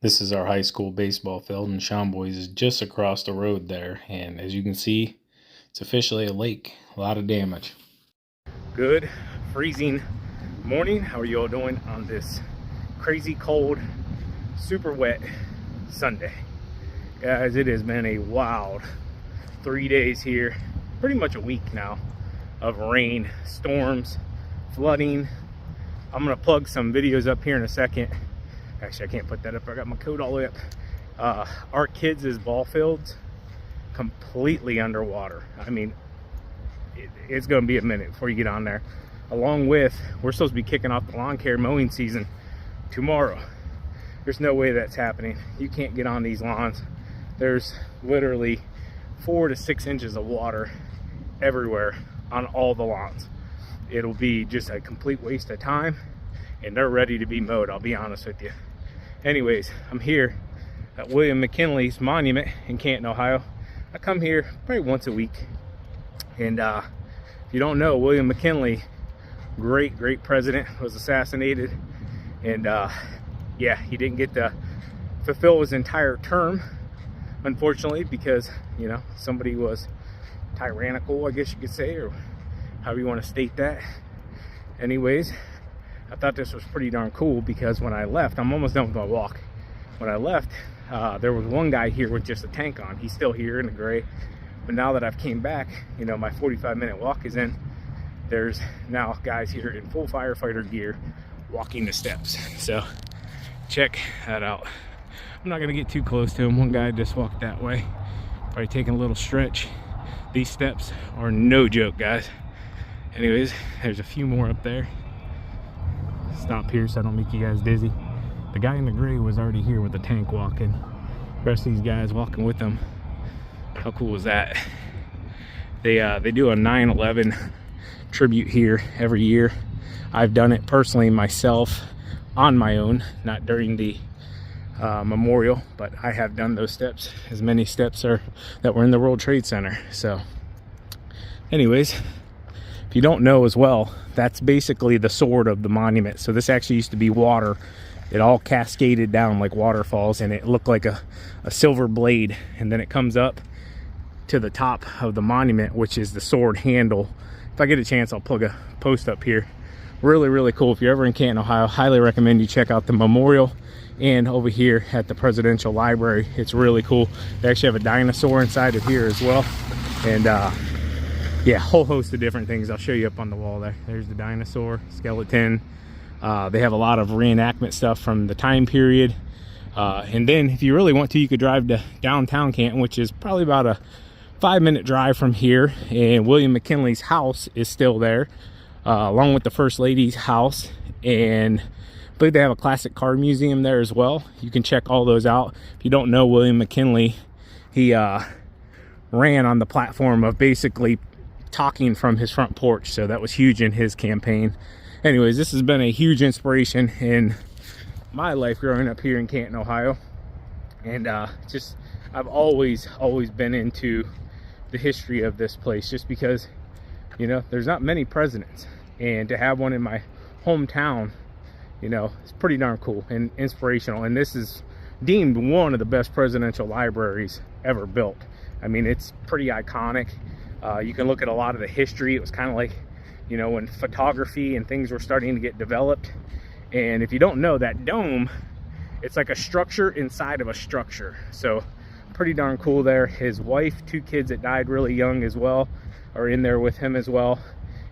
This is our high school baseball field, and Shamboys is just across the road there. And as you can see, it's officially a lake. A lot of damage. Good freezing morning. How are you all doing on this crazy cold, super wet Sunday? Guys, it has been a wild 3 days here, pretty much a week now, of rain, storms, flooding. I'm gonna plug some videos up here in a second. Actually, I can't put that up. I got my coat all the way up. Our kids' ball fields completely underwater. I mean, it's going to be a minute before you get on there. Along with, we're supposed to be kicking off the lawn care mowing season tomorrow. There's no way that's happening. You can't get on these lawns. There's literally 4 to 6 inches of water everywhere on all the lawns. It'll be just a complete waste of time, and they're ready to be mowed, I'll be honest with you. Anyways, I'm here at William McKinley's monument in Canton, Ohio. I come here probably once a week. And if you don't know, William McKinley, great president, was assassinated. And yeah, he didn't get to fulfill his entire term, unfortunately, because, you know, somebody was tyrannical, I guess you could say, or however you want to state that. Anyways, I thought this was pretty darn cool because when I left, I'm almost done with my walk. When I left, there was one guy here with just a tank on. He's still here in the gray. But now that I've came back, you know, my 45-minute walk is in. There's now guys here in full firefighter gear walking the steps. So check that out. I'm not gonna get too close to him. One guy just walked that way, probably taking a little stretch. These steps are no joke, guys. Anyways, there's a few more up there. Stop here so I don't make you guys dizzy. The guy in the gray was already here with the tank walking. The rest of these guys walking with them. How cool was that? They do a 9/11 tribute here every year. I've done it personally myself on my own, not during the memorial, but I have done those steps. As many steps that were in the World Trade Center. So anyways, if you don't know as well, that's basically the sword of the monument. So this actually used to be water. It all cascaded down like waterfalls, and it looked like a silver blade, and then it comes up to the top of the monument, which is the sword handle. If I get a chance, I'll plug a post up here. Really cool. If you're ever in Canton, Ohio, highly recommend you check out the memorial. And over here at the Presidential Library, it's really cool. They actually have a dinosaur inside of here as well. And yeah, whole host of different things. I'll show you up on the wall there. There's the dinosaur skeleton. They have a lot of reenactment stuff from the time period. And then if you really want to, you could drive to downtown Canton, which is probably about a 5-minute drive from here. And William McKinley's house is still there, along with the First Lady's house. And I believe they have a classic car museum there as well. You can check all those out. If you don't know William McKinley, he ran on the platform of basically talking from his front porch, so that was huge in his campaign. Anyways, this has been a huge inspiration in my life growing up here in Canton, Ohio. And just I've always been into the history of this place, just because, you know, there's not many presidents, and to have one in my hometown, you know, it's pretty darn cool and inspirational. And this is deemed one of the best presidential libraries ever built. I mean, it's pretty iconic. You can look at a lot of the history. It was kind of like, you know, when photography and things were starting to get developed. And if you don't know, that dome, it's like a structure inside of a structure. So pretty darn cool there. His wife, 2 kids that died really young as well, are in there with him as well.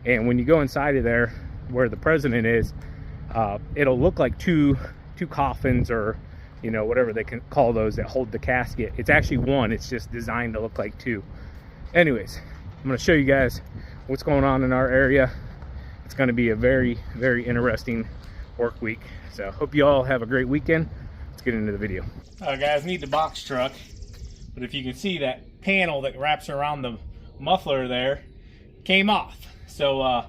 And when you go inside of there where the president is, it'll look like two coffins, or, you know, whatever they can call those that hold the casket. It's actually one. It's just designed to look like 2. Anyways, I'm going to show you guys what's going on in our area. It's going to be a very interesting work week. So hope you all have a great weekend. Let's get into the video. Guys, need the box truck, but if you can see, that panel that wraps around the muffler there came off. So I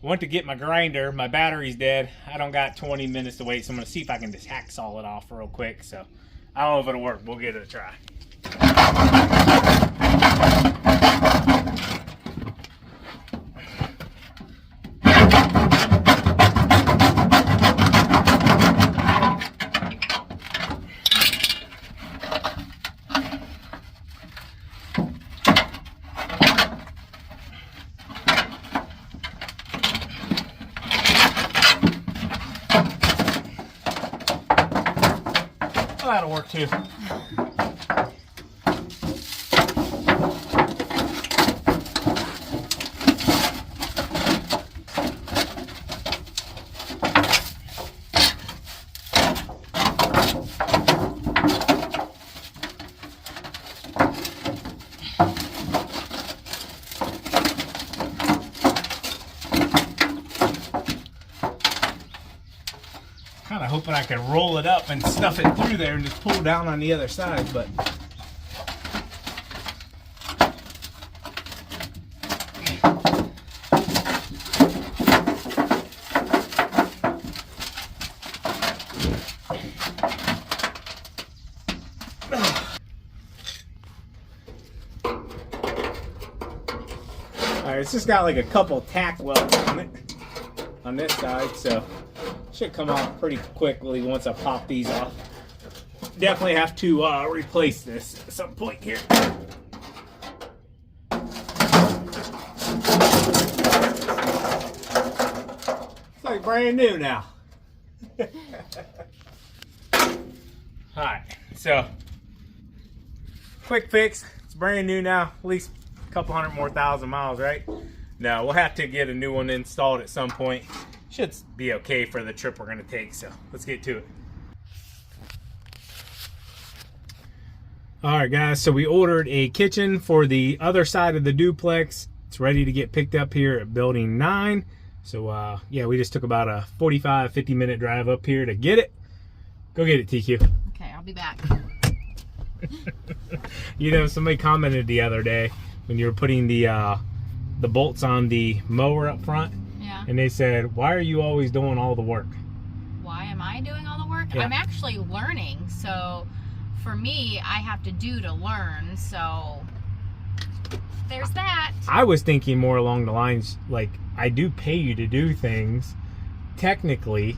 went to get my grinder. My battery's dead. I don't got 20 minutes to wait, so I'm going to see if I can just hacksaw it off real quick. So I don't know if it'll work. We'll give it a try. Well, that'll work too. Kind of hoping I could roll it up and stuff it through there and just pull down on the other side, but alright, it's just got like a couple tack welds on it on this side, so should come off pretty quickly once I pop these off. Definitely have to replace this at some point here. It's like brand new now. Alright, so quick fix. It's brand new now. At least a couple hundred more thousand miles, right? No, we'll have to get a new one installed at some point. Should be okay for the trip we're going to take, so let's get to it. Alright guys, so we ordered a kitchen for the other side of the duplex. It's ready to get picked up here at building 9. So yeah, we just took about a 45-50 minute drive up here to get it. Go get it, TQ. Okay, I'll be back. You know, somebody commented the other day when you were putting the bolts on the mower up front. Yeah. And they said, why are you always doing all the work? Why am I doing all the work? Yeah. I'm actually learning. So for me, I have to do to learn. So there's that. I was thinking more along the lines, like, I do pay you to do things, technically.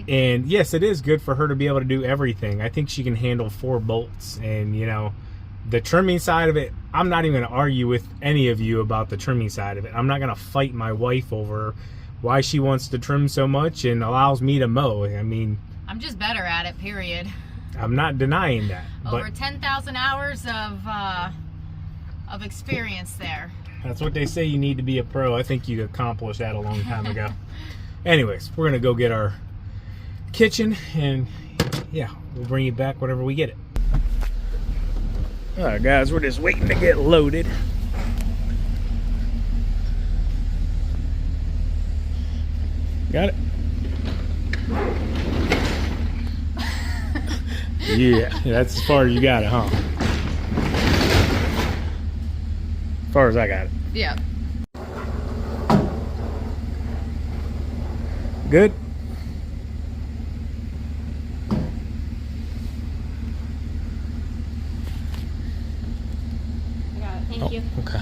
And yes, it is good for her to be able to do everything. I think she can handle 4 bolts. And, you know, the trimming side of it, I'm not even going to argue with any of you about the trimming side of it. I'm not going to fight my wife over why she wants to trim so much and allows me to mow. I mean, I'm just better at it, period. I'm not denying that. Over 10,000 hours of experience there. That's what they say, you need to be a pro. I think you accomplished that a long time ago. Anyways, we're going to go get our kitchen, and yeah, we'll bring you back whenever we get it. Alright guys, we're just waiting to get loaded. Got it? Yeah, that's as far as you got it, huh? As far as I got it. Yeah. Good? I got it. Thank you. Okay.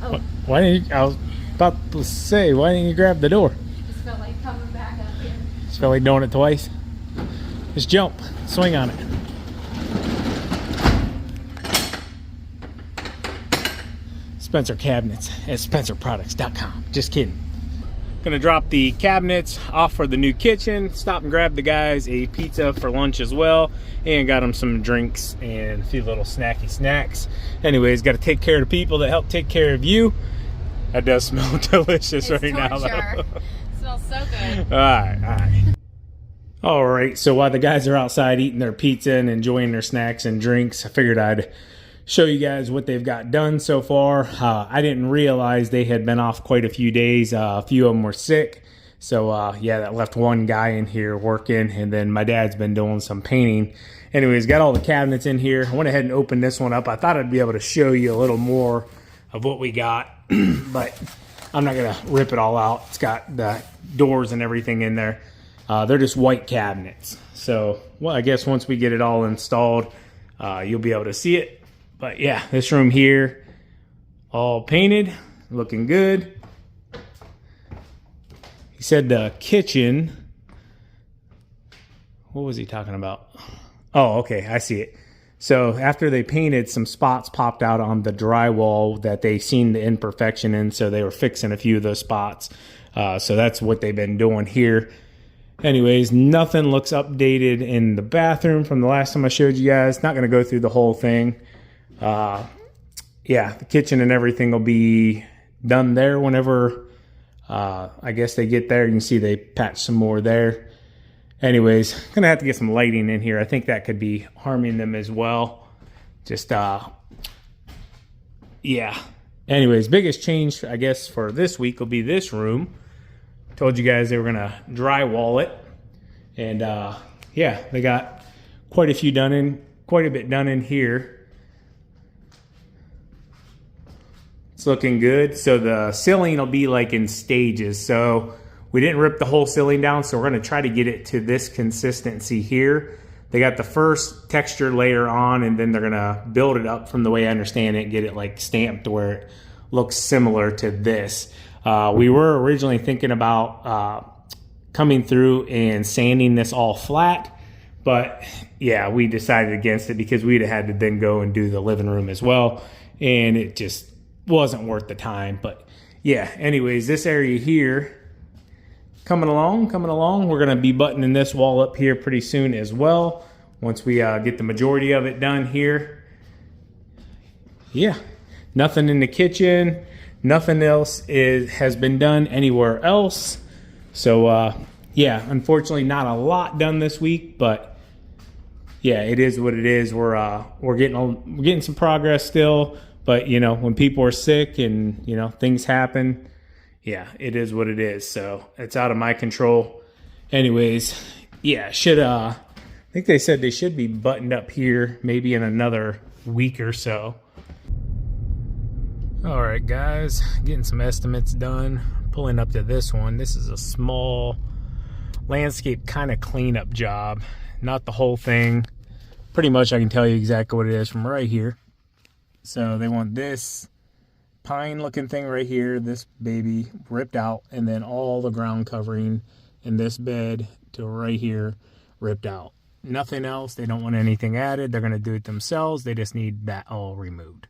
Oh. Why didn't you, I was about to say, why didn't you grab the door? Just felt like coming back up here. Just felt like doing it twice. Just jump, swing on it. Spencer Cabinets at spencerproducts.com. Just kidding. Gonna drop the cabinets off for the new kitchen, stop and grab the guys a pizza for lunch as well, and got them some drinks and a few little snacky snacks. Anyways, got to take care of the people that help take care of you. That does smell delicious right now though. It smells so good. All right, so while the guys are outside eating their pizza and enjoying their snacks and drinks, I figured I'd show you guys what they've got done so far. I didn't realize they had been off quite a few days. A few of them were sick. So yeah, that left one guy in here working, and then my dad's been doing some painting. Anyways, got all the cabinets in here. I went ahead and opened this one up. I thought I'd be able to show you a little more of what we got, but I'm not gonna rip it all out. It's got the doors and everything in there. They're just white cabinets. So, well, I guess once we get it all installed, you'll be able to see it. But yeah, this room here, all painted, looking good. He said the kitchen, what was he talking about? Oh, okay, I see it. So after they painted, some spots popped out on the drywall that they seen the imperfection in, so they were fixing a few of those spots. So that's what they've been doing here. Anyways, nothing looks updated in the bathroom from the last time I showed you guys. Not going to go through the whole thing. Yeah, the kitchen and everything will be done there whenever I guess they get there. You can see they patched some more there. Anyways, gonna have to get some lighting in here. I think that could be harming them as well. Just yeah. Anyways, biggest change I guess for this week will be this room. Told you guys they were gonna drywall it, and yeah, they got quite a bit done in here. It's looking good. So the ceiling will be like in stages. So we didn't rip the whole ceiling down, so we're going to try to get it to this consistency here. They got the first texture layer on, and then they're going to build it up from the way I understand it, get it like stamped where it looks similar to this. We were originally thinking about coming through and sanding this all flat, but yeah, we decided against it because we'd have had to then go and do the living room as well, and it just wasn't worth the time. But yeah, anyways, this area here coming along. We're gonna be buttoning this wall up here pretty soon as well, once we get the majority of it done here. Yeah, nothing in the kitchen, nothing else has been done anywhere else. So yeah, unfortunately not a lot done this week, but yeah, it is what it is. We're getting some progress still. But, you know, when people are sick and, you know, things happen, yeah, it is what it is. So it's out of my control. Anyways, yeah, I think they said they should be buttoned up here maybe in another week or so. All right, guys, getting some estimates done. Pulling up to this one. This is a small landscape kind of cleanup job. Not the whole thing. Pretty much I can tell you exactly what it is from right here. So they want this pine looking thing right here, this baby ripped out, and then all the ground covering in this bed to right here ripped out. Nothing else. They don't want anything added. They're going to do it themselves. They just need that all removed.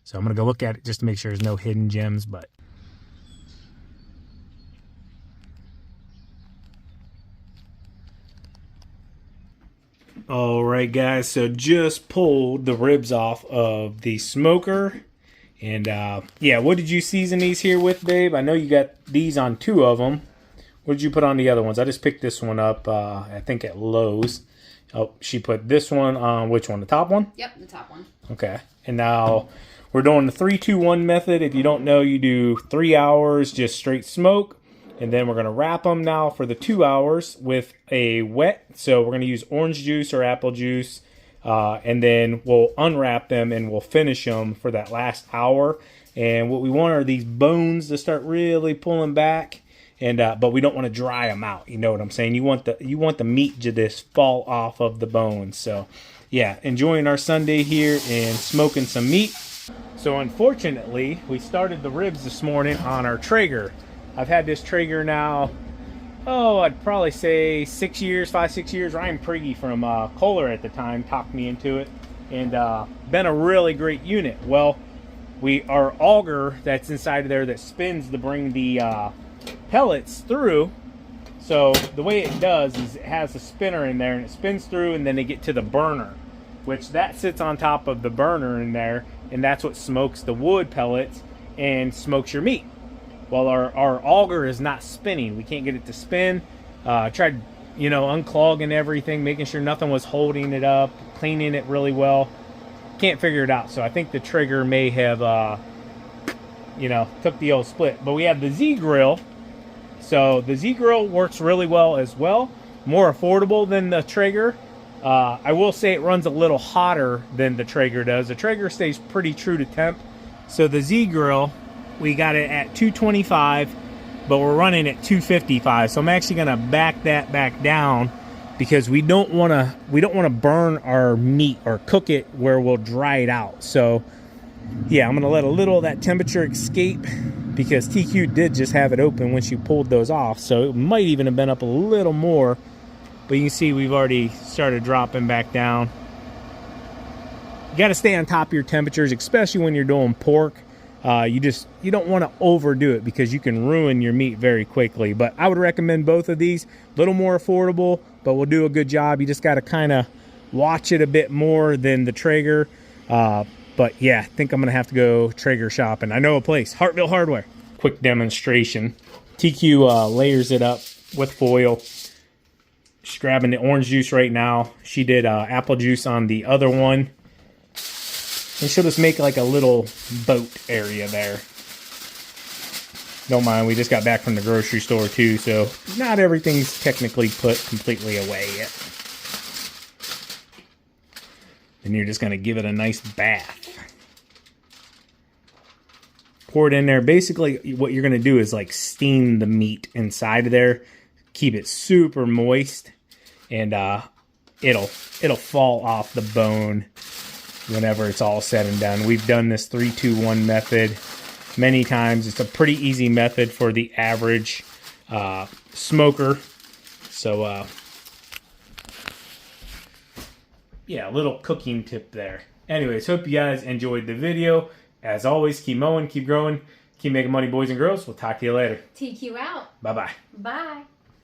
So I'm going to go look at it just to make sure there's no hidden gems. But all right, guys, so just pulled the ribs off of the smoker. And yeah, what did you season these here with, babe? I know you got these on 2 of them. What did you put on the other ones? I just picked this one up, I think at Lowe's. Oh, she put this one on, which one, the top one? Yep, the top one. Okay, and now we're doing the 3-2-1 method. If you don't know, you do 3 hours, just straight smoke. And then we're going to wrap them now for the 2 hours with a wet. So we're going to use orange juice or apple juice. And then we'll unwrap them and we'll finish them for that last hour. And what we want are these bones to start really pulling back. And but we don't want to dry them out. You know what I'm saying? You want the meat to just fall off of the bones. So yeah, enjoying our Sunday here and smoking some meat. So unfortunately, we started the ribs this morning on our Traeger. I've had this Traeger now, I'd probably say 6 years, 5-6 years. Ryan Prigge from Kohler at the time talked me into it, and been a really great unit. Well, our auger that's inside of there that spins to bring the pellets through. So the way it does is it has a spinner in there, and it spins through, and then they get to the burner, which that sits on top of the burner in there, and that's what smokes the wood pellets and smokes your meat. Well, our auger is not spinning. We can't get it to spin. Tried, unclogging everything, making sure nothing was holding it up, cleaning it really well. Can't figure it out. So I think the trigger may have, took the old split. But we have the Z grill. So the Z grill works really well as well. More affordable than the Traeger. I will say it runs a little hotter than the Traeger does. The Traeger stays pretty true to temp. So the Z grill, we got it at 225, but we're running at 255. So I'm actually going to back that back down because we don't want to burn our meat or cook it where we'll dry it out. So yeah, I'm going to let a little of that temperature escape because TQ did just have it open when she pulled those off. So it might even have been up a little more, but you can see we've already started dropping back down. You got to stay on top of your temperatures, especially when you're doing pork. You don't want to overdo it because you can ruin your meat very quickly. But I would recommend both of these. A little more affordable, but will do a good job. You just got to kind of watch it a bit more than the Traeger. But yeah, I think I'm gonna have to go Traeger shopping. I know a place, Hartville Hardware. Quick demonstration. TQ layers it up with foil. She's grabbing the orange juice right now. She did apple juice on the other one. And she'll just make like a little boat area there. Don't mind, we just got back from the grocery store too, so not everything's technically put completely away yet. And you're just gonna give it a nice bath. Pour it in there. Basically, what you're gonna do is like steam the meat inside of there. Keep it super moist, and it'll fall off the bone whenever it's all said and done. We've done this 3-2-1 method many times. It's a pretty easy method for the average smoker. So yeah, a little cooking tip there. Anyways, hope you guys enjoyed the video. As always, keep mowing, keep growing, keep making money, boys and girls. We'll talk to you later. TQ out. Bye-bye. Bye.